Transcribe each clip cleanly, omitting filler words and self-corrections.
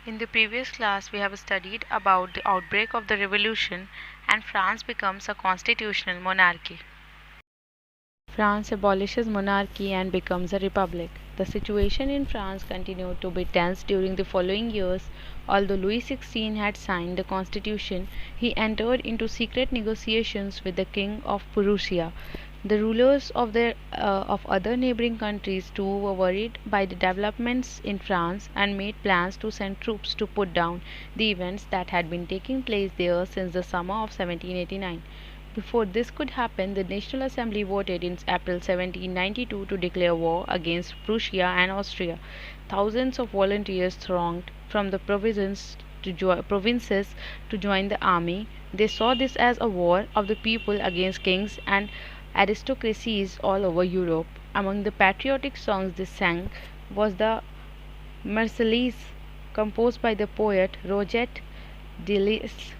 In the previous class, we have studied about the outbreak of the revolution and France becomes a constitutional monarchy. France abolishes monarchy and becomes a republic. The situation in France continued to be tense during the following years. Although Louis XVI had signed the constitution, he entered into secret negotiations with the King of Prussia. The rulers of other neighboring countries too were worried by the developments in France and made plans to send troops to put down the events that had been taking place there since the summer of 1789. Before this could happen, the National Assembly voted in April 1792 to declare war against Prussia and Austria. Thousands of volunteers thronged from the provinces to join the army. They saw this as a war of the people against kings and aristocracies all over Europe. Among the patriotic songs they sang was the Marseillaise, composed by the poet Roget de Lis.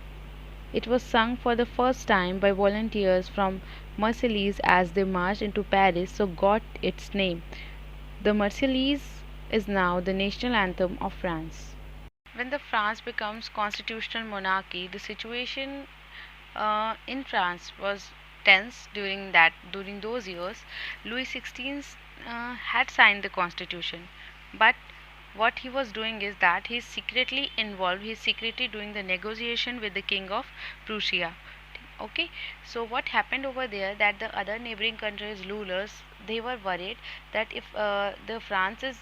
It was sung for the first time by volunteers from Marseilles as they marched into Paris, so got its name. The Marseillaise is now the national anthem of France. When the France becomes constitutional monarchy, the situation in France was tense during those years. Louis XVI had signed the constitution, but what he was doing is that he's secretly involved. He's secretly doing the negotiation with the King of Prussia. Okay, so what happened over there that the other neighboring countries rulers they were worried that if the France is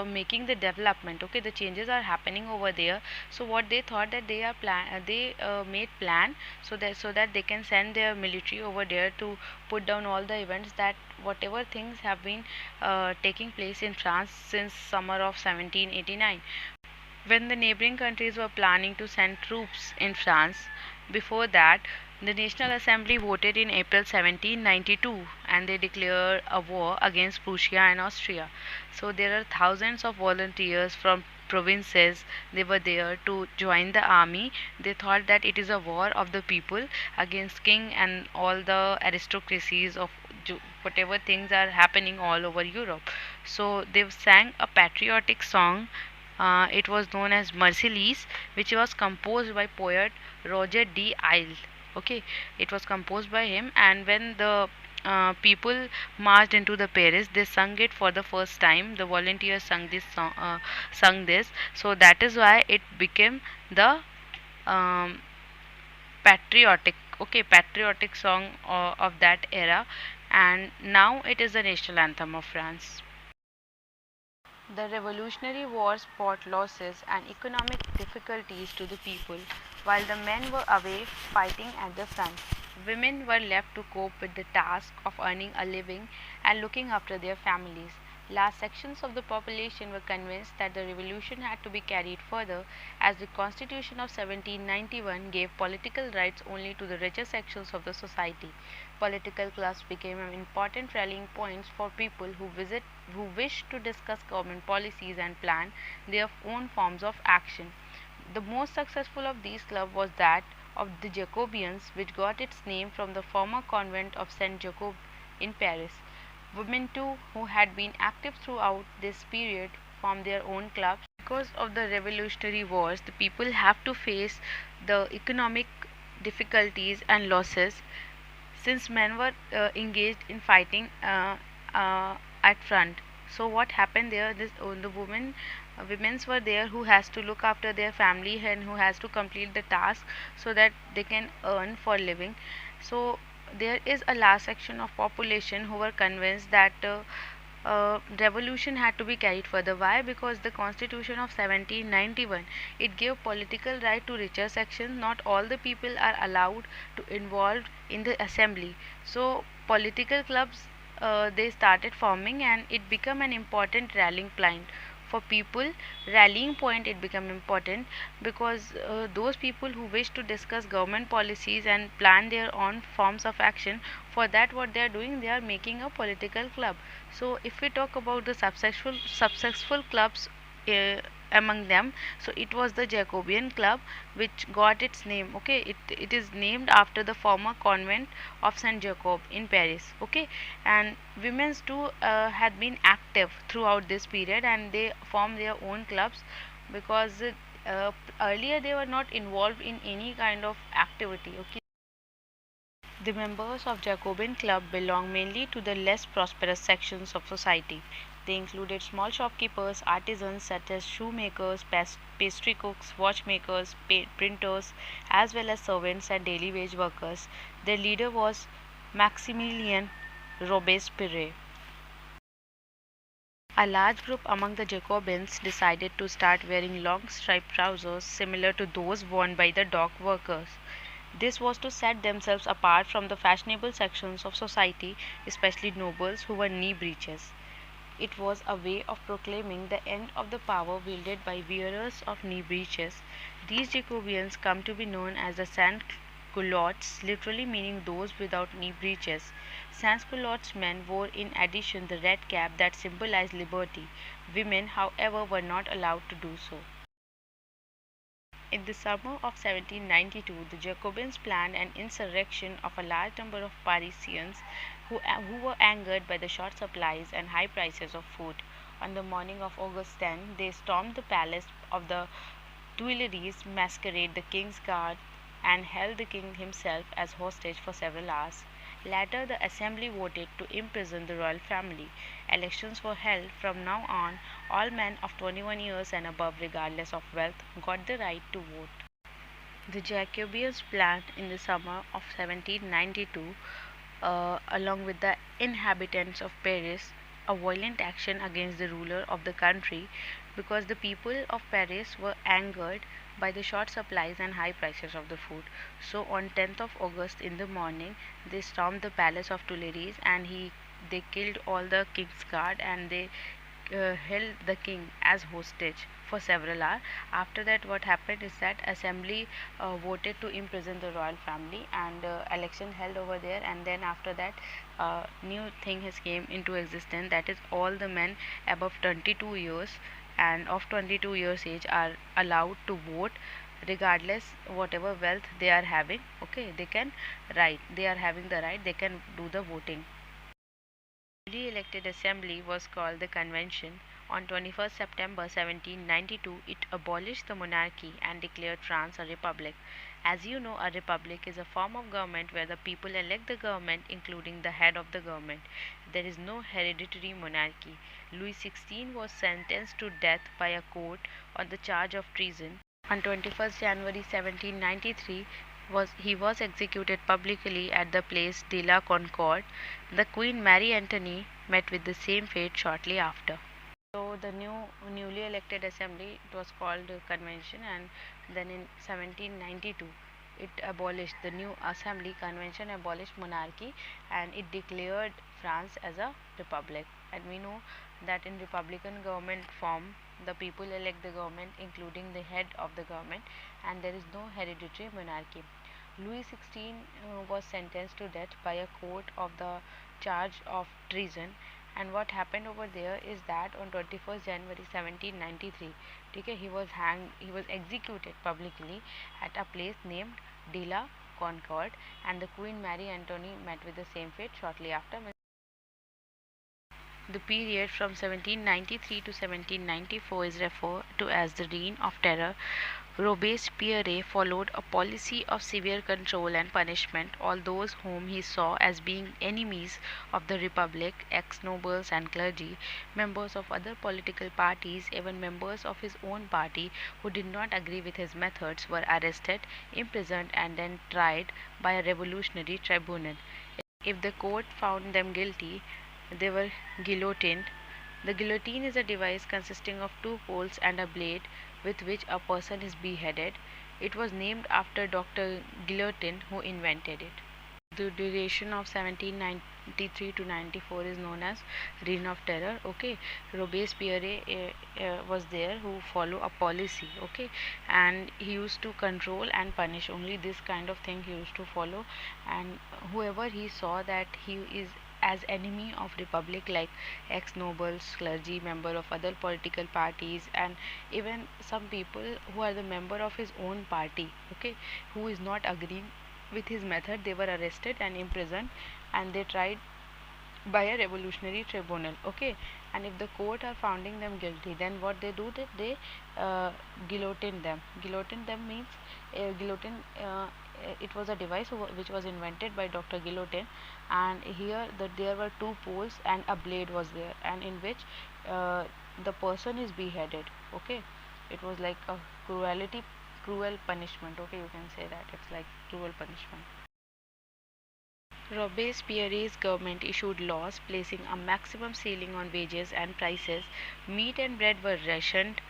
making the development, okay, the changes are happening over there, so what they thought that they made plan so that they can send their military over there to put down all the events that whatever things have been taking place in France since summer of 1789. When the neighboring countries were planning to send troops in France, before that, the National Assembly voted in April 1792 and they declared a war against Prussia and Austria. So there are thousands of volunteers from provinces. They were there to join the army. They thought that it is a war of the people against king and all the aristocracies of whatever things are happening all over Europe. So they sang a patriotic song. It was known as Marseillaise, which was composed by poet Roger de Isle. Okay, it was composed by him, and when the people marched into the Paris, they sung it for the first time. The volunteers sung this, so that is why it became the um, patriotic song of that era, and now it is the national anthem of France. The Revolutionary Wars brought losses and economic difficulties to the people. While the men were away fighting at the front, women were left to cope with the task of earning a living and looking after their families. Large sections of the population were convinced that the revolution had to be carried further, as the Constitution of 1791 gave political rights only to the richer sections of the society. Political clubs became an important rallying points for people who wished to discuss government policies and plan their own forms of action. The most successful of these clubs was that of the Jacobians, which got its name from the former convent of Saint Jacob in Paris. Women too, who had been active throughout this period, formed their own clubs. Because of the Revolutionary Wars, the people have to face the economic difficulties and losses since men were engaged in fighting at front. So what happened there, the women's were there who has to look after their family and who has to complete the task so that they can earn for living. So there is a large section of population who were convinced that revolution had to be carried further. Why? Because the Constitution of 1791 it gave political right to richer sections. Not all the people are allowed to involved in the assembly. So political clubs they started forming and it became an important rallying point for people. Rallying point it became important because those people who wish to discuss government policies and plan their own forms of action, for that what they are doing, they are making a political club. So if we talk about the successful clubs uh, among them, so it was the Jacobean club which got its name. Okay, it is named after the former convent of Saint Jacob in Paris. Okay, and women's too had been active throughout this period and they formed their own clubs. because earlier they were not involved in any kind of activity. Okay, the members of Jacobin Club belonged mainly to the less prosperous sections of society. They included small shopkeepers, artisans such as shoemakers, pastry cooks, watchmakers, printers, as well as servants and daily wage workers. Their leader was Maximilien Robespierre. A large group among the Jacobins decided to start wearing long striped trousers similar to those worn by the dock workers. This was to set themselves apart from the fashionable sections of society, especially nobles who wore knee breeches. It was a way of proclaiming the end of the power wielded by wearers of knee breeches. These Jacobians come to be known as the sans-culottes, literally meaning those without knee breeches. Sans-culottes men wore in addition the red cap that symbolized liberty. Women, however, were not allowed to do so. In the summer of 1792, the Jacobins planned an insurrection of a large number of Parisians who were angered by the short supplies and high prices of food. On the morning of August 10, they stormed the palace of the Tuileries, masqueraded the king's guard, and held the king himself as hostage for several hours. Later, the assembly voted to imprison the royal family. Elections were held. From now on, all men of 21 years and above, regardless of wealth, got the right to vote. The Jacobians planned in the summer of 1792, along with the inhabitants of Paris, a violent action against the ruler of the country because the people of Paris were angered by the short supplies and high prices of the food. So on 10th of August in the morning, they stormed the palace of Tuileries and they killed all the king's guard and they held the king as hostage for several hours. After that, what happened is that assembly voted to imprison the royal family, and election held over there. And then after that, new thing has came into existence. That is, all the men above 22 years and of 22 years age are allowed to vote regardless whatever wealth they are having. Okay, they can write. They are having the right. They can do the voting. Newly elected assembly was called the Convention. On 21st September 1792, it abolished the monarchy and declared France a republic. As you know, a republic is a form of government where the people elect the government, including the head of the government. There is no hereditary monarchy. Louis XVI was sentenced to death by a court on the charge of treason. On 21st January 1793, he was executed publicly at the Place de la Concorde. The Queen Marie Antoinette met with the same fate shortly after. So the newly elected assembly, it was called convention, and then in 1792 it abolished the new assembly convention abolished monarchy and it declared France as a republic. And we know that in republican government form the people elect the government including the head of the government, and there is no hereditary monarchy. Louis XVI was sentenced to death by a court of the charge of treason. And what happened over there is that on 21st January 1793, okay, he was hanged, he was executed publicly at a place named De la Concorde, and the Queen Marie Antoinette met with the same fate shortly after. The period from 1793 to 1794 is referred to as the Reign of Terror. Robespierre followed a policy of severe control and punishment. All those whom he saw as being enemies of the Republic, ex-nobles and clergy, members of other political parties, even members of his own party who did not agree with his methods, were arrested, imprisoned, and then tried by a revolutionary tribunal. If the court found them guilty, they were guillotined. The guillotine is a device consisting of two poles and a blade with which a person is beheaded. It was named after Dr. Guillotin, who invented it. The duration of 1793 to 94 is known as Reign of Terror. Okay, Robespierre was there who follow a policy. Okay, and he used to control and punish. Only this kind of thing he used to follow, and whoever he saw that he is as enemy of republic, like ex-nobles, clergy, member of other political parties, and even some people who are the member of his own party, okay, who is not agreeing with his method, they were arrested and imprisoned, and they tried by a revolutionary tribunal. Okay, and if the court are finding them guilty, then what they do, that they guillotine them. Guillotine them means guillotine. It was a device which was invented by Dr. Guillotine, and here there were two poles and a blade was there, and in which the person is beheaded. Okay, it was like a cruel punishment. Okay, you can say that it's like cruel punishment. Robespierre's government issued laws placing a maximum ceiling on wages and prices. Meat and bread were rationed.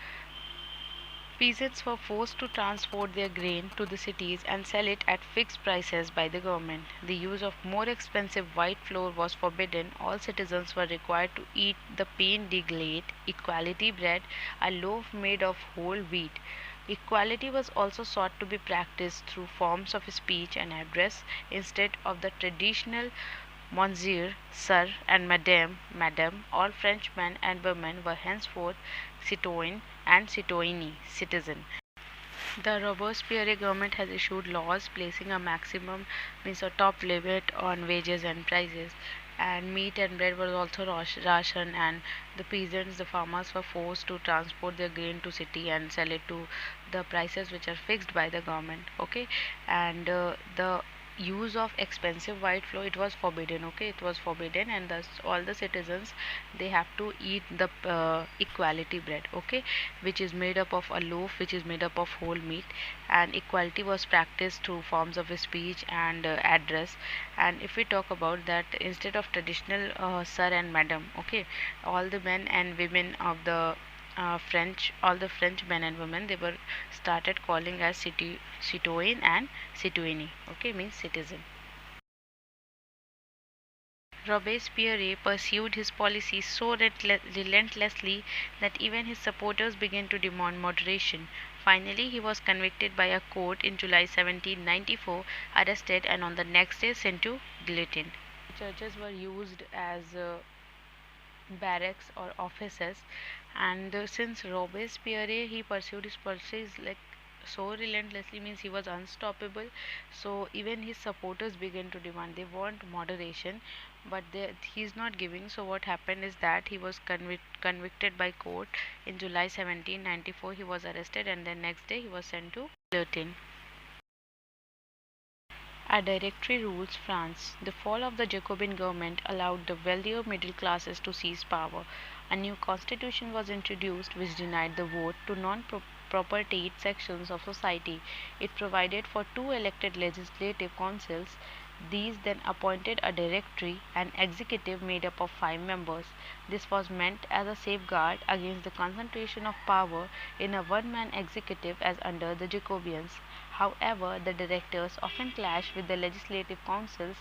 Peasants were forced to transport their grain to the cities and sell it at fixed prices by the government. The use of more expensive white flour was forbidden. All citizens were required to eat the pain de glade, equality bread, a loaf made of whole wheat. Equality was also sought to be practiced through forms of speech and address instead of the traditional Monsieur, Sir, and Madame, all Frenchmen and women were henceforth citoyen and citoyenne, citizen. The Robespierre government has issued laws placing a maximum, means a top limit on wages and prices. And meat and bread was also rationed, and the peasants, the farmers, were forced to transport their grain to city and sell it to the prices which are fixed by the government. Okay, and the use of expensive white flour, it was forbidden. Okay, it was forbidden, and thus all the citizens, they have to eat the equality bread. Okay, which is made up of a loaf which is made up of whole meat, and equality was practiced through forms of speech and address. And if we talk about that, instead of traditional sir and madam, okay, all the men and women of the all the French men and women, they were started calling as citoyen and citoyenne. Okay, means citizen. Robespierre pursued his policy so relentlessly that even his supporters began to demand moderation. Finally, he was convicted by a court in July 1794, arrested, and on the next day sent to guillotine. Churches were used as barracks or offices, and since Robespierre, he pursued his policies like so relentlessly, means he was unstoppable. So even his supporters began to demand, they want moderation, but he's not giving. So what happened is that he was convicted by court in July 1794. He was arrested, and then next day he was sent to guillotine. A Directory rules France. The fall of the Jacobin government allowed the wealthier middle classes to seize power. A new constitution was introduced which denied the vote to non-propertied sections of society. It provided for two elected legislative councils. These then appointed a directory, an executive made up of 5 members. This was meant as a safeguard against the concentration of power in a one-man executive as under the Jacobians. However, the directors often clashed with the legislative councils,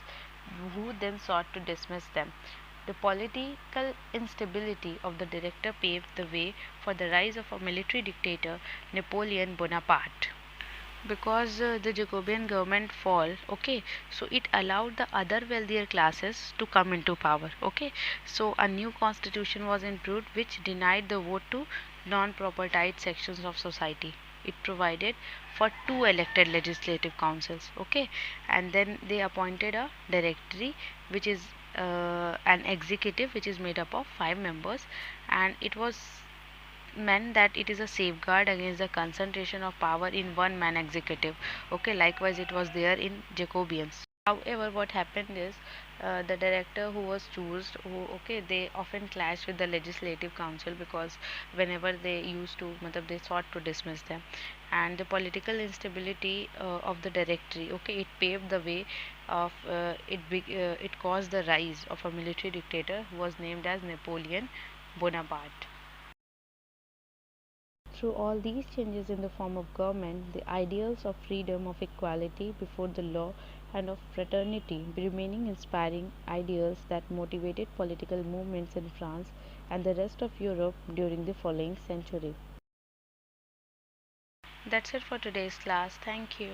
who then sought to dismiss them. The political instability of the director paved the way for the rise of a military dictator, Napoleon Bonaparte. Because the Jacobean government fall, okay, so it allowed the other wealthier classes to come into power. Okay, so a new constitution was improved which denied the vote to non-propertied sections of society. It provided for two elected legislative councils. Okay, and then they appointed a directory, which is an executive which is made up of 5 members, and it was meant that it is a safeguard against the concentration of power in one man executive. Okay, likewise it was there in Jacobians. However, what happened is the director who was chosen, okay, they often clashed with the legislative council, because whenever they used to, they sought to dismiss them, and the political instability of the directory, okay, it paved the way of it caused the rise of a military dictator who was named as Napoleon Bonaparte. Through all these changes in the form of government, the ideals of freedom, of equality before the law, and of fraternity remaining inspiring ideals that motivated political movements in France and the rest of Europe during the following century. That's it for today's class. Thank you.